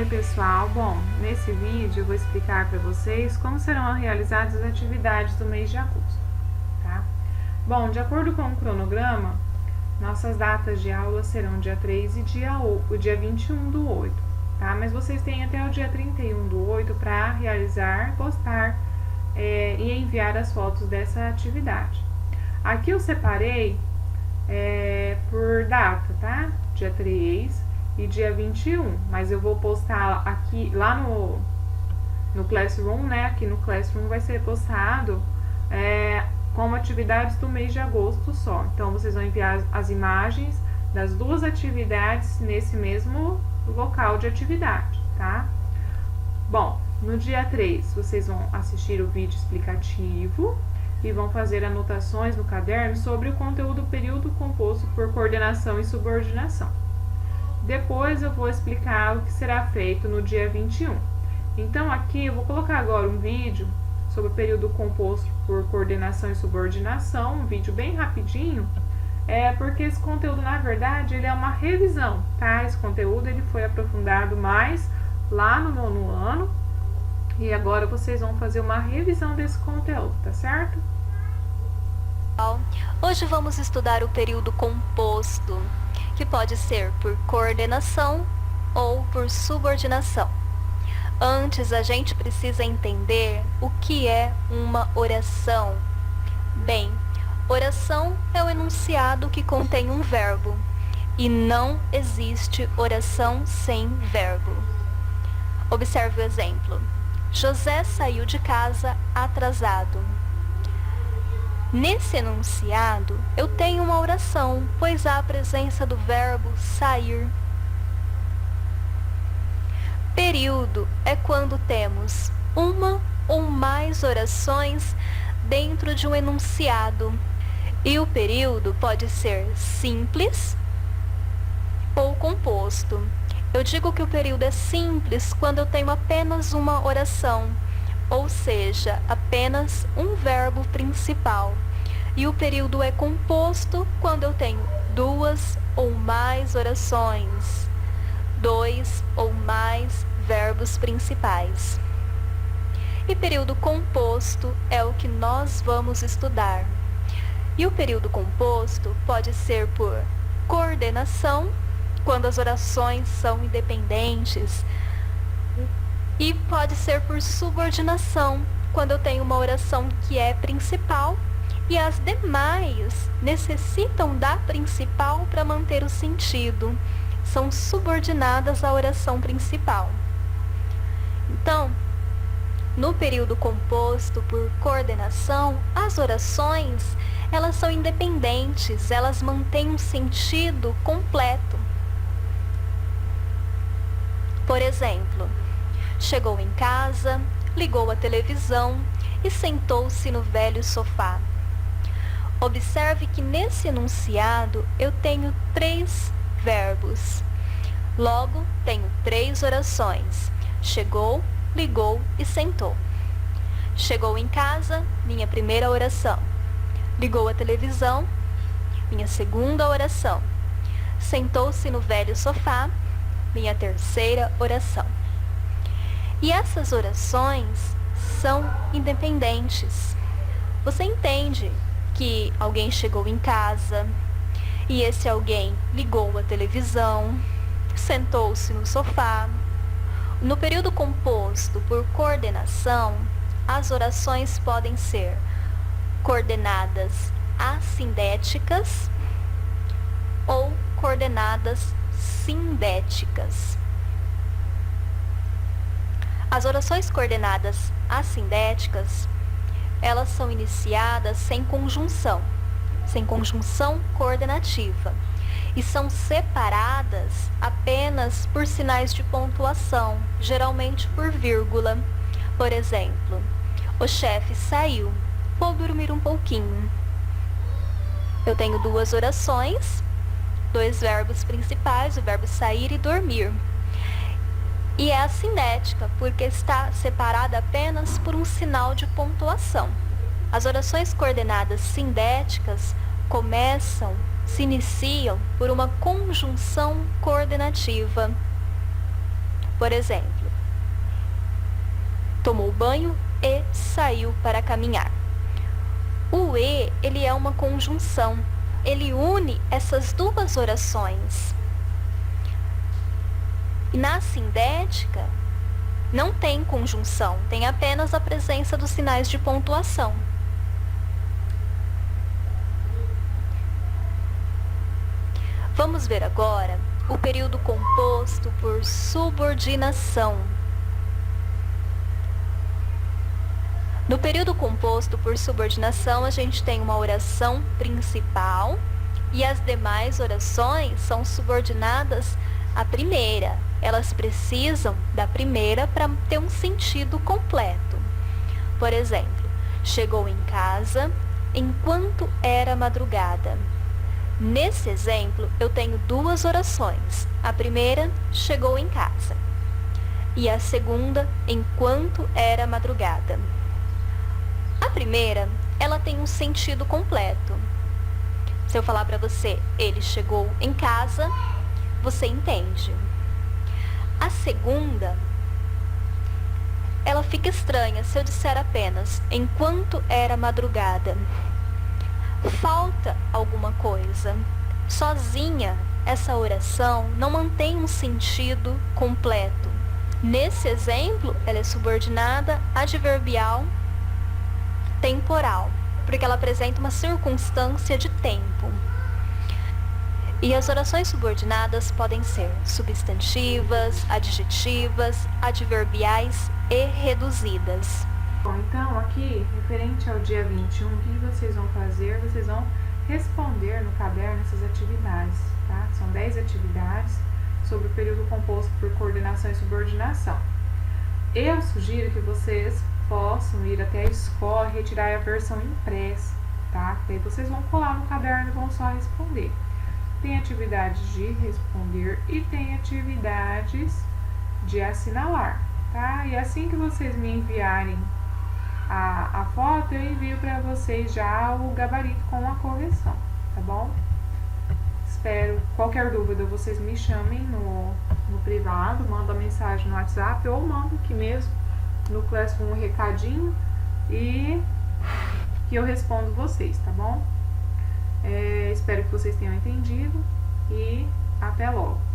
Oi pessoal, bom, nesse vídeo eu vou explicar para vocês como serão realizadas as atividades do mês de agosto, tá? Bom, de acordo com o cronograma, nossas datas de aula serão dia 3 e dia 21 do 8, tá? Mas vocês têm até o dia 31 do 8 para realizar, postar e enviar as fotos dessa atividade. Aqui eu separei por data, tá? Dia 3 e dia 21, mas eu vou postar aqui, lá no Classroom, né? Aqui no Classroom vai ser postado como atividades do mês de agosto só. Então, vocês vão enviar as imagens das duas atividades nesse mesmo local de atividade, tá? Bom, no dia 3, vocês vão assistir o vídeo explicativo e vão fazer anotações no caderno sobre o conteúdo do período composto por coordenação e subordinação. Depois eu vou explicar o que será feito no dia 21. Então aqui eu vou colocar agora um vídeo sobre o período composto por coordenação e subordinação, um vídeo bem rapidinho, porque esse conteúdo na verdade ele é uma revisão, tá? Esse conteúdo ele foi aprofundado mais lá no 9º ano e agora vocês vão fazer uma revisão desse conteúdo, tá certo? Hoje vamos estudar o período composto, que pode ser por coordenação ou por subordinação. Antes, a gente precisa entender o que é uma oração. Bem, oração é o enunciado que contém um verbo, e não existe oração sem verbo. Observe o exemplo. José saiu de casa atrasado. Nesse enunciado, eu tenho uma oração, pois há a presença do verbo sair. Período é quando temos uma ou mais orações dentro de um enunciado. E o período pode ser simples ou composto. Eu digo que o período é simples quando eu tenho apenas uma oração, ou seja, apenas um verbo principal. E o período é composto quando eu tenho duas ou mais orações, dois ou mais verbos principais. E período composto é o que nós vamos estudar. E o período composto pode ser por coordenação, quando as orações são independentes, e pode ser por subordinação, quando eu tenho uma oração que é principal e as demais necessitam da principal para manter o sentido. São subordinadas à oração principal. Então, no período composto por coordenação, as orações, elas são independentes, elas mantêm um sentido completo. Por exemplo, chegou em casa, ligou a televisão e sentou-se no velho sofá. Observe que nesse enunciado eu tenho 3 verbos. Logo, tenho 3 orações. Chegou, ligou e sentou. Chegou em casa, minha primeira oração. Ligou a televisão, minha segunda oração. Sentou-se no velho sofá, minha terceira oração. E essas orações são independentes. Você entende que alguém chegou em casa e esse alguém ligou a televisão, sentou-se no sofá. No período composto por coordenação, as orações podem ser coordenadas assindéticas ou coordenadas sindéticas. As orações coordenadas assindéticas, elas são iniciadas sem conjunção coordenativa, e são separadas apenas por sinais de pontuação, geralmente por vírgula. Por exemplo, o chefe saiu, vou dormir um pouquinho. Eu tenho 2 orações, 2 verbos principais, o verbo sair e dormir. E é assindética, porque está separada apenas por um sinal de pontuação. As orações coordenadas sindéticas se iniciam por uma conjunção coordenativa. Por exemplo, tomou banho e saiu para caminhar. O e, ele é uma conjunção. Ele une essas duas orações. E na sindética, não tem conjunção, tem apenas a presença dos sinais de pontuação. Vamos ver agora o período composto por subordinação. No período composto por subordinação, a gente tem uma oração principal e as demais orações são subordinadas à primeira. Elas precisam da primeira para ter um sentido completo. Por exemplo, chegou em casa enquanto era madrugada. Nesse exemplo, eu tenho duas orações. A primeira, chegou em casa. E a segunda, enquanto era madrugada. A primeira, ela tem um sentido completo. Se eu falar para você, ele chegou em casa, você entende. A segunda, ela fica estranha se eu disser apenas, enquanto era madrugada. Falta alguma coisa. Sozinha, essa oração não mantém um sentido completo. Nesse exemplo, ela é subordinada adverbial temporal, porque ela apresenta uma circunstância de tempo. E as orações subordinadas podem ser substantivas, adjetivas, adverbiais e reduzidas. Bom, então aqui, referente ao dia 21, o que vocês vão fazer? Vocês vão responder no caderno essas atividades, tá? São 10 atividades sobre o período composto por coordenação e subordinação. Eu sugiro que vocês possam ir até a escola e retirar a versão impressa, tá? Daí vocês vão colar no caderno e vão só responder. Tem atividades de responder e tem atividades de assinalar, tá? E assim que vocês me enviarem a foto, eu envio para vocês já o gabarito com a correção, tá bom? Espero, qualquer dúvida, vocês me chamem no privado, mandam mensagem no WhatsApp ou mandam aqui mesmo no Classroom um recadinho e que eu respondo vocês, tá bom? Espero que vocês tenham entendido e até logo!